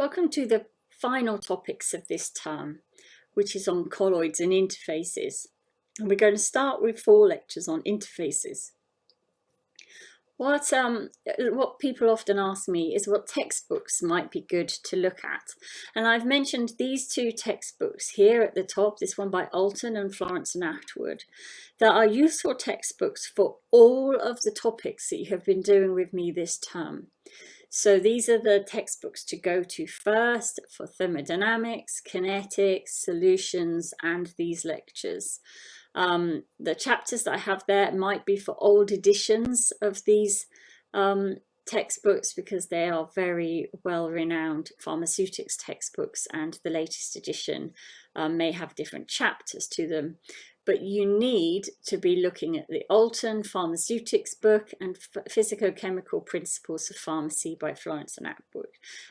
Welcome to the final topics of this term, which is on colloids and interfaces. And we're going to start with 4 lectures on interfaces. What people often ask me is what textbooks might be good to look at. And I've mentioned these 2 textbooks here at the top, this one by Alton and Florence and Atwood, that are useful textbooks for all of the topics that you have been doing with me this term. So these are the textbooks to go to first for thermodynamics, kinetics, solutions, and these lectures. The chapters that I have there might be for old editions of these textbooks because they are very well-renowned pharmaceutics textbooks, and the latest edition may have different chapters to them. But you need to be looking at the Alton Pharmaceutics book and Physicochemical Principles of Pharmacy by Florence and Atwood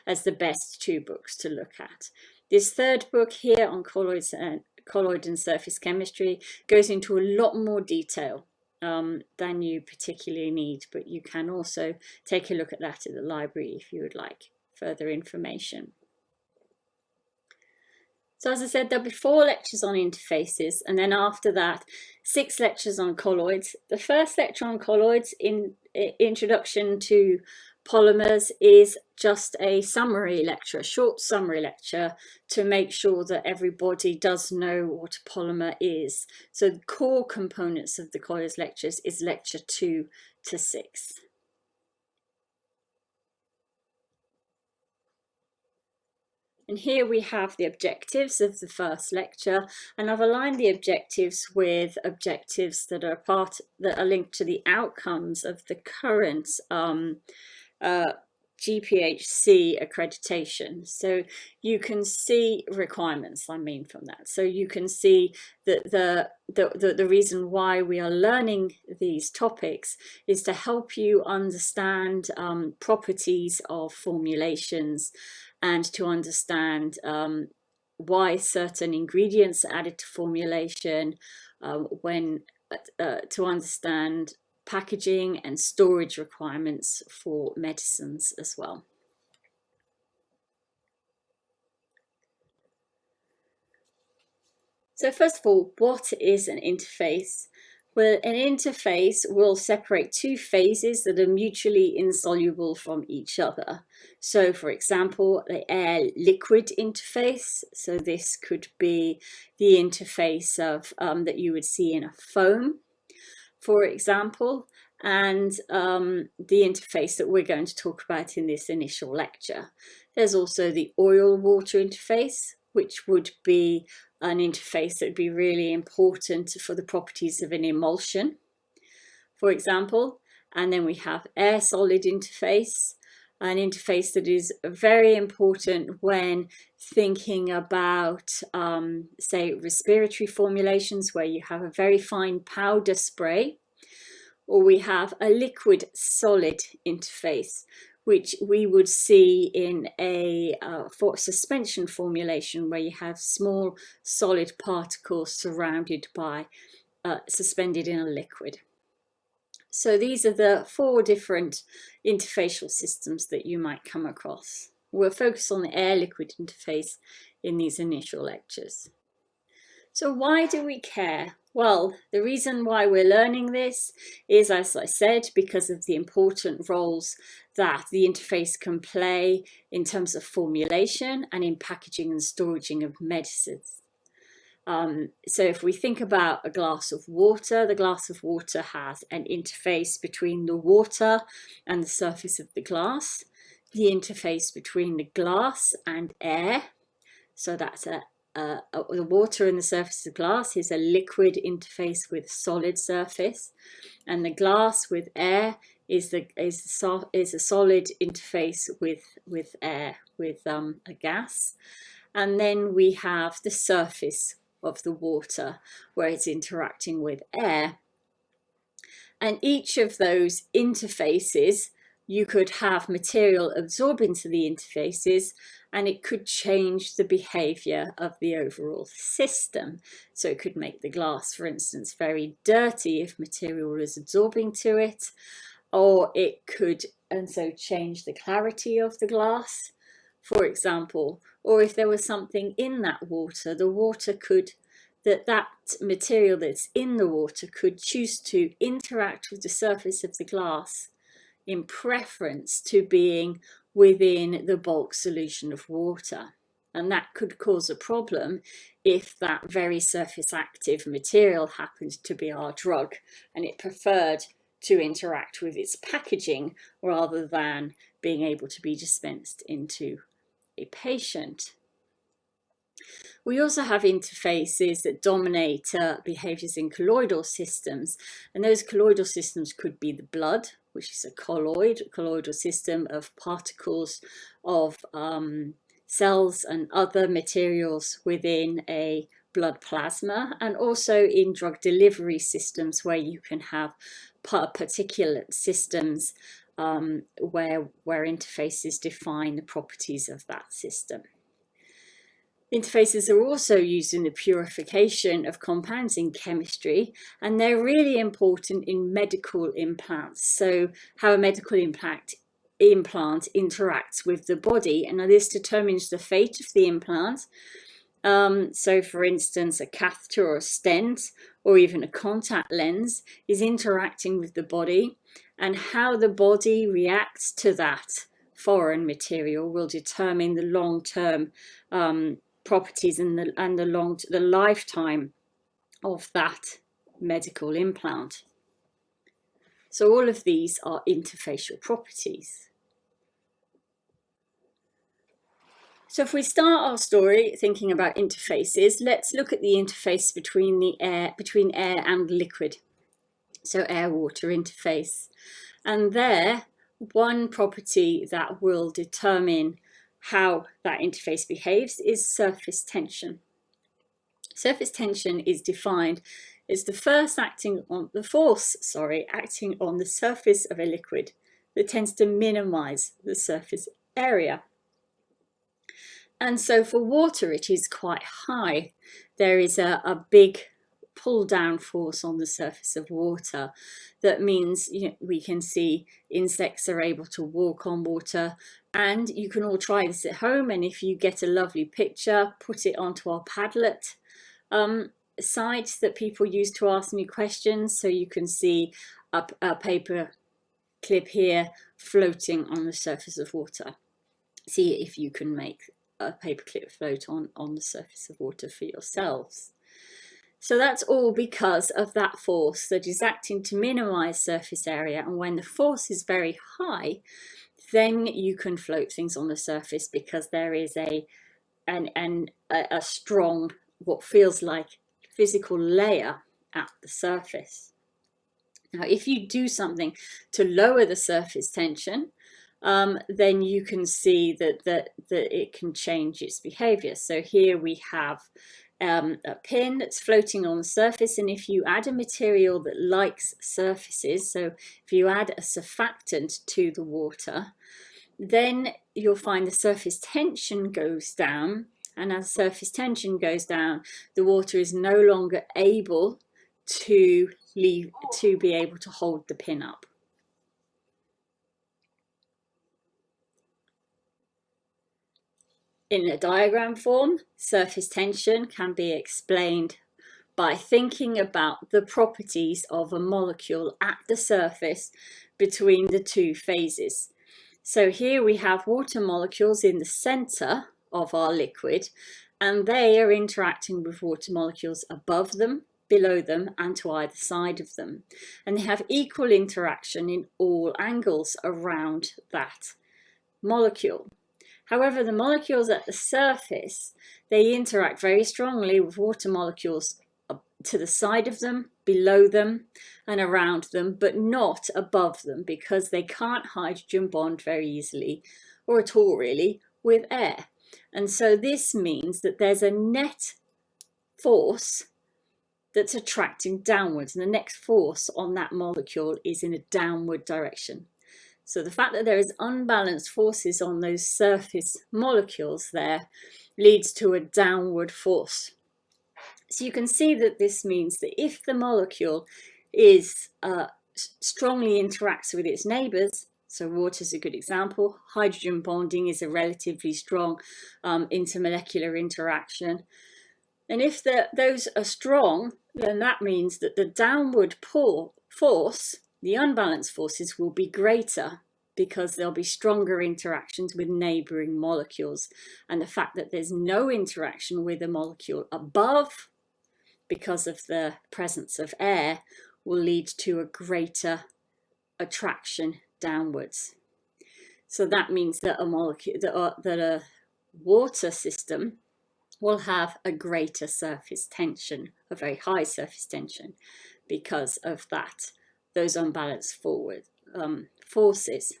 as the best 2 books to look at. This 3rd book here on colloid and surface chemistry goes into a lot more detail than you particularly need, but you can also take a look at that at the library if you would like further information. So as I said, there'll be 4 lectures on interfaces, and then after that 6 lectures on colloids. The first lecture on colloids, in Introduction to Polymers, is just a summary lecture, a short summary lecture to make sure that everybody does know what a polymer is. So the core components of the colloids lectures is lecture 2 to 6. And here we have the objectives of the first lecture, and I've aligned the objectives with objectives that are linked to the outcomes of the current GPHC accreditation. So you can see requirements, I mean, from that. So you can see that the reason why we are learning these topics is to help you understand properties of formulations, and to understand why certain ingredients are added to formulation, to understand packaging and storage requirements for medicines as well. So first of all, what is an interface? Well, an interface will separate 2 phases that are mutually insoluble from each other. So for example, the air-liquid interface. So this could be the interface of that you would see in a foam, for example, and the interface that we're going to talk about in this initial lecture. There's also the oil-water interface, which would be an interface that would be really important for the properties of an emulsion, for example. And then we have air-solid interface, an interface that is very important when thinking about, say, respiratory formulations where you have a very fine powder spray, or we have a liquid-solid interface, which we would see in a for suspension formulation where you have small solid particles surrounded by suspended in a liquid. So these are the 4 different interfacial systems that you might come across. We'll focus on the air-liquid interface in these initial lectures. So why do we care? Well, the reason why we're learning this is, as I said, because of the important roles that the interface can play in terms of formulation and in packaging and storaging of medicines. So if we think about a glass of water, the glass of water has an interface between the water and the surface of the glass, the interface between the glass and air. So that's the water in the surface of glass is a liquid interface with solid surface, and the glass with air is a solid interface with air, with a gas. And then we have the surface of the water where it's interacting with air. And each of those interfaces, you could have material absorb into the interfaces, and it could change the behavior of the overall system. So it could make the glass, for instance, very dirty if material is absorbing to it, or it could and so change the clarity of the glass, for example, or if there was something in that water, the water could, that material that's in the water could choose to interact with the surface of the glass in preference to being within the bulk solution of water. And that could cause a problem if that very surface active material happened to be our drug and it preferred to interact with its packaging rather than being able to be dispensed into a patient. We also have interfaces that dominate behaviors in colloidal systems, and those colloidal systems could be the blood, which is a colloidal system of particles of cells and other materials within a blood plasma, and also in drug delivery systems where you can have particulate systems where interfaces define the properties of that system. Interfaces are also used in the purification of compounds in chemistry, and they're really important in medical implants. So how a medical implant interacts with the body, and this determines the fate of the implant. So for instance, a catheter or a stent or even a contact lens is interacting with the body, and how the body reacts to that foreign material will determine the long-term properties and the lifetime of that medical implant. So all of these are interfacial properties. So if we start our story thinking about interfaces, let's look at the interface between air and liquid. So air-water interface. And there, one property that will determine how that interface behaves is surface tension. Surface tension is defined as the force acting on the surface of a liquid that tends to minimize the surface area. And so for water, it is quite high. There is a big pull down force on the surface of water. That means we can see insects are able to walk on water, and you can all try this at home. And if you get a lovely picture, put it onto our Padlet site that people use to ask me questions. So you can see a paper clip here floating on the surface of water. See if you can make a paperclip float on the surface of water for yourselves. So that's all because of that force that is acting to minimize surface area. And when the force is very high, then you can float things on the surface because there is a strong, what feels like physical layer at the surface. Now, if you do something to lower the surface tension, then you can see that it can change its behavior. So here we have a pin that's floating on the surface, and if you add a material that likes surfaces, so if you add a surfactant to the water, then you'll find the surface tension goes down, and as surface tension goes down, the water is no longer able to be able to hold the pin up. In a diagram form, surface tension can be explained by thinking about the properties of a molecule at the surface between the two phases. So here we have water molecules in the center of our liquid, and they are interacting with water molecules above them, below them, and to either side of them. And they have equal interaction in all angles around that molecule. However, the molecules at the surface, they interact very strongly with water molecules to the side of them, below them, and around them, but not above them, because they can't hydrogen bond very easily, or at all really, with air. And so this means that there's a net force that's attracting downwards, and the next force on that molecule is in a downward direction. So the fact that there is unbalanced forces on those surface molecules there leads to a downward force. So you can see that this means that if the molecule is strongly interacts with its neighbours, So water is a good example. Hydrogen bonding is a relatively strong intermolecular interaction. And if those are strong, then that means that the downward force, the unbalanced forces, will be greater because there'll be stronger interactions with neighboring molecules. And the fact that there's no interaction with a molecule above because of the presence of air will lead to a greater attraction downwards. So that means that a molecule, that a water system will have a greater surface tension, a very high surface tension, because of that, those unbalanced forces.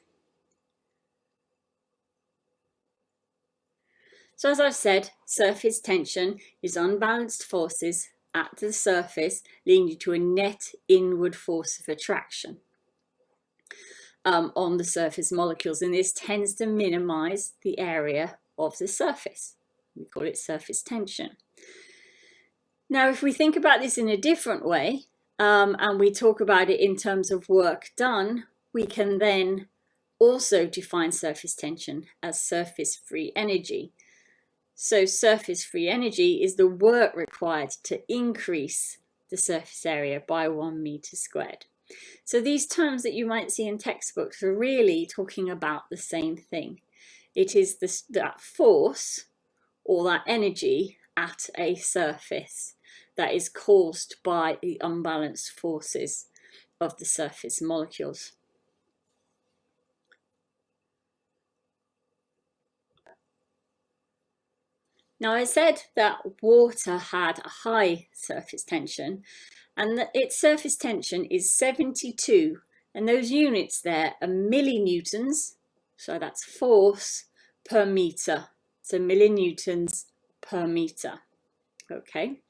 So as I've said, surface tension is unbalanced forces at the surface leading to a net inward force of attraction on the surface molecules, and this tends to minimize the area of the surface. We call it surface tension. Now, if we think about this in a different way, and we talk about it in terms of work done, we can then also define surface tension as surface free energy. So surface free energy is the work required to increase the surface area by 1 meter squared. So these terms that you might see in textbooks are really talking about the same thing. It is that force or that energy at a surface that is caused by the unbalanced forces of the surface molecules. Now, I said that water had a high surface tension, and that its surface tension is 72, and those units there are millinewtons, so that's force per meter, so millinewtons per meter. Okay,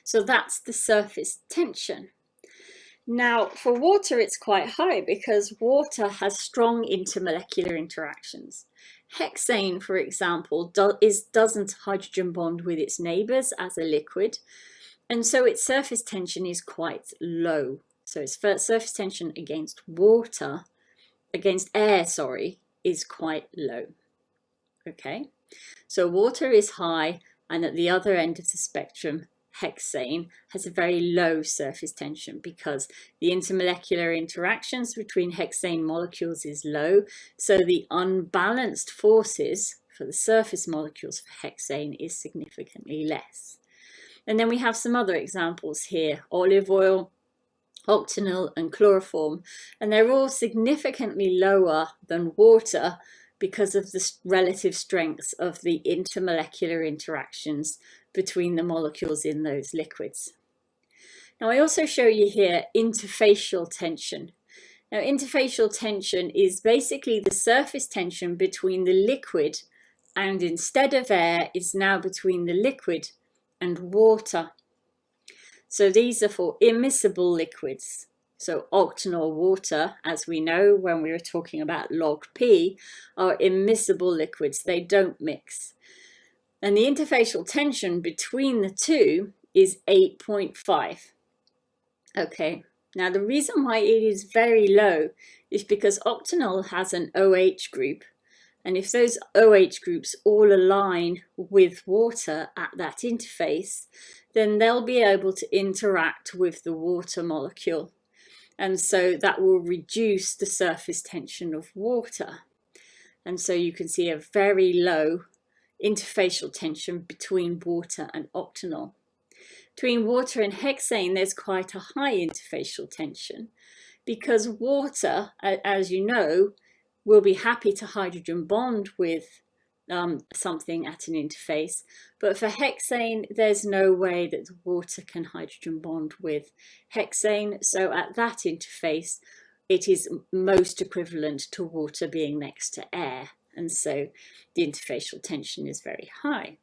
so that's the surface tension. Now, for water, it's quite high because water has strong intermolecular interactions. Hexane, for example, doesn't hydrogen bond with its neighbours as a liquid, and so its surface tension is quite low. So its surface tension against air, is quite low. Okay, so water is high, and at the other end of the spectrum, hexane has a very low surface tension because the intermolecular interactions between hexane molecules is low, so the unbalanced forces for the surface molecules for hexane is significantly less. And then we have some other examples here: olive oil, octanol and chloroform, and they're all significantly lower than water because of the relative strengths of the intermolecular interactions between the molecules in those liquids. Now, I also show you here interfacial tension. Now, interfacial tension is basically the surface tension between the liquid, and instead of air, it's now between the liquid and water. So these are for immiscible liquids. So octanol water, as we know when we were talking about log P, are immiscible liquids. They don't mix. And the interfacial tension between the two is 8.5. Okay, now the reason why it is very low is because octanol has an OH group. And if those OH groups all align with water at that interface, then they'll be able to interact with the water molecule. And so that will reduce the surface tension of water. And so you can see a very low interfacial tension between water and octanol. Between water and hexane, there's quite a high interfacial tension because water, as you know, will be happy to hydrogen bond with something at an interface, but for hexane there's no way that the water can hydrogen bond with hexane, so at that interface it is most equivalent to water being next to air, and so the interfacial tension is very high.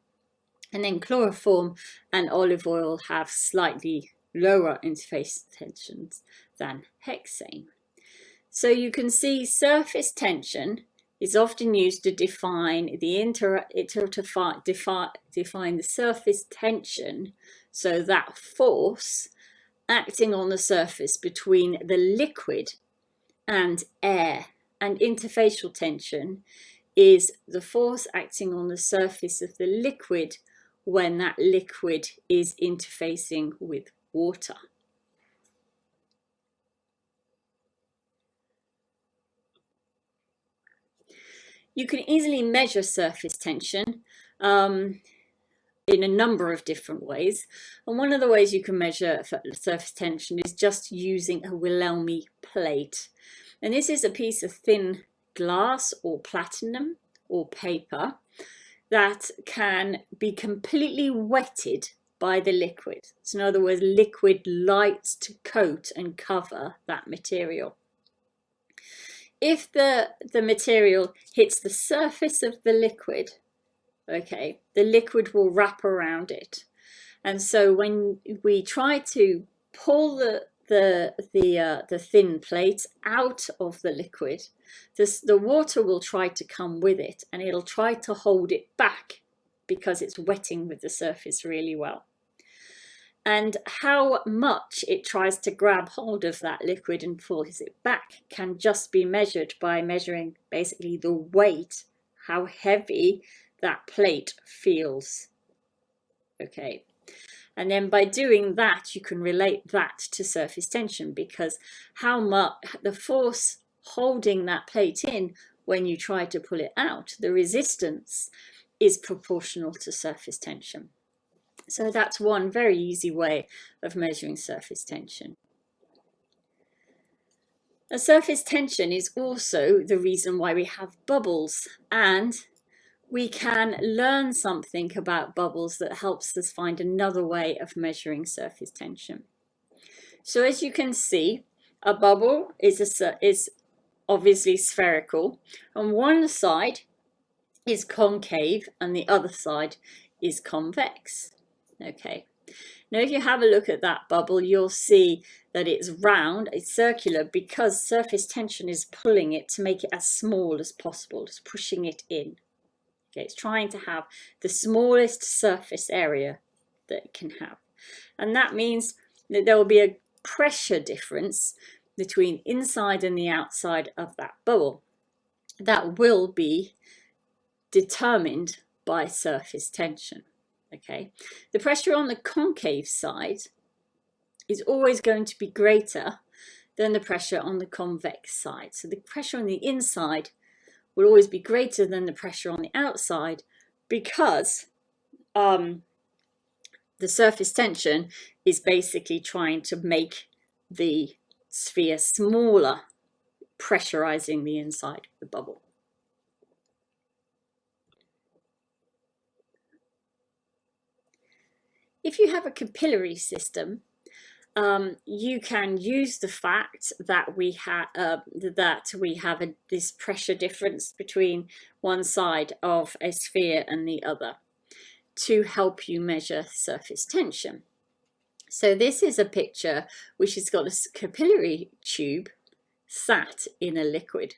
And then chloroform and olive oil have slightly lower interface tensions than hexane. So you can see surface tension is often used to define define the surface tension, so that force acting on the surface between the liquid and air. And interfacial tension is the force acting on the surface of the liquid when that liquid is interfacing with water. You can easily measure surface tension in a number of different ways. And one of the ways you can measure surface tension is just using a Wilhelmy plate. And this is a piece of thin glass or platinum or paper that can be completely wetted by the liquid. So in other words, liquid lights to coat and cover that material. If the material hits the surface of the liquid, okay, the liquid will wrap around it. And so when we try to pull the thin plate out of the liquid, the water will try to come with it, and it'll try to hold it back because it's wetting with the surface really well. And how much it tries to grab hold of that liquid and pulls it back can just be measured by measuring basically the weight, how heavy that plate feels. Okay. And then by doing that, you can relate that to surface tension, because how much the force holding that plate in when you try to pull it out, the resistance is proportional to surface tension. So that's one very easy way of measuring surface tension. A surface tension is also the reason why we have bubbles, and we can learn something about bubbles that helps us find another way of measuring surface tension. So as you can see, a bubble is obviously spherical, and one side is concave and the other side is convex. Okay, now if you have a look at that bubble, you'll see that it's round, it's circular, because surface tension is pulling it to make it as small as possible, it's pushing it in. Okay, it's trying to have the smallest surface area that it can have. And that means that there will be a pressure difference between inside and the outside of that bubble. That will be determined by surface tension. Okay, the pressure on the concave side is always going to be greater than the pressure on the convex side. So the pressure on the inside will always be greater than the pressure on the outside, because the surface tension is basically trying to make the sphere smaller, pressurizing the inside of the bubble. If you have a capillary system, you can use the fact that we have this pressure difference between one side of a sphere and the other to help you measure surface tension. So this is a picture which has got a capillary tube sat in a liquid.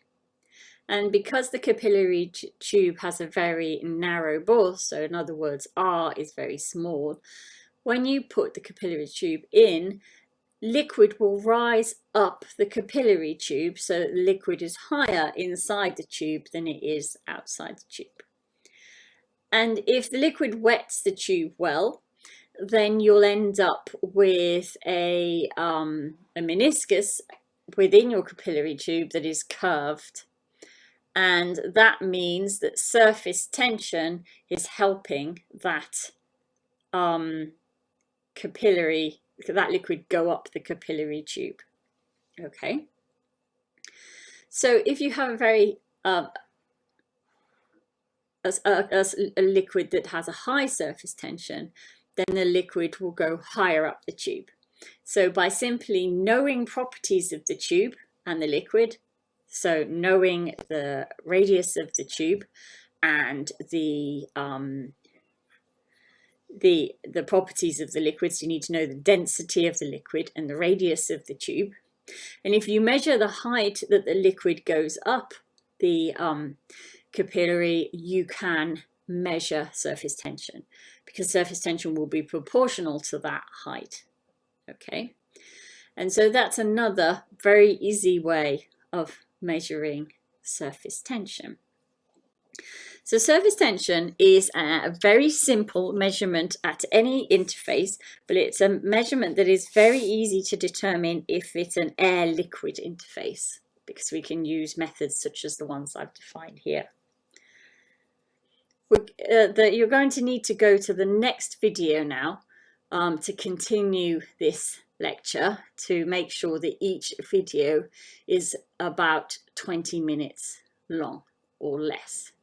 And because the capillary tube has a very narrow bore, so in other words, R is very small, when you put the capillary tube in, liquid will rise up the capillary tube, so the liquid is higher inside the tube than it is outside the tube. And if the liquid wets the tube well, then you'll end up with a meniscus within your capillary tube that is curved. And that means that surface tension is helping that that liquid go up the capillary tube. Okay, so if you have a very a liquid that has a high surface tension, then the liquid will go higher up the tube. So by simply knowing properties of the tube and the liquid, so knowing the radius of the tube and the properties of the liquids, you need to know the density of the liquid and the radius of the tube. And if you measure the height that the liquid goes up the capillary, you can measure surface tension, because surface tension will be proportional to that height. Okay, and so that's another very easy way of measuring surface tension. So surface tension is a very simple measurement at any interface, but it's a measurement that is very easy to determine if it's an air-liquid interface, because we can use methods such as the ones I've defined here. You're going to need to go to the next video now to continue this lecture, to make sure that each video is about 20 minutes long or less.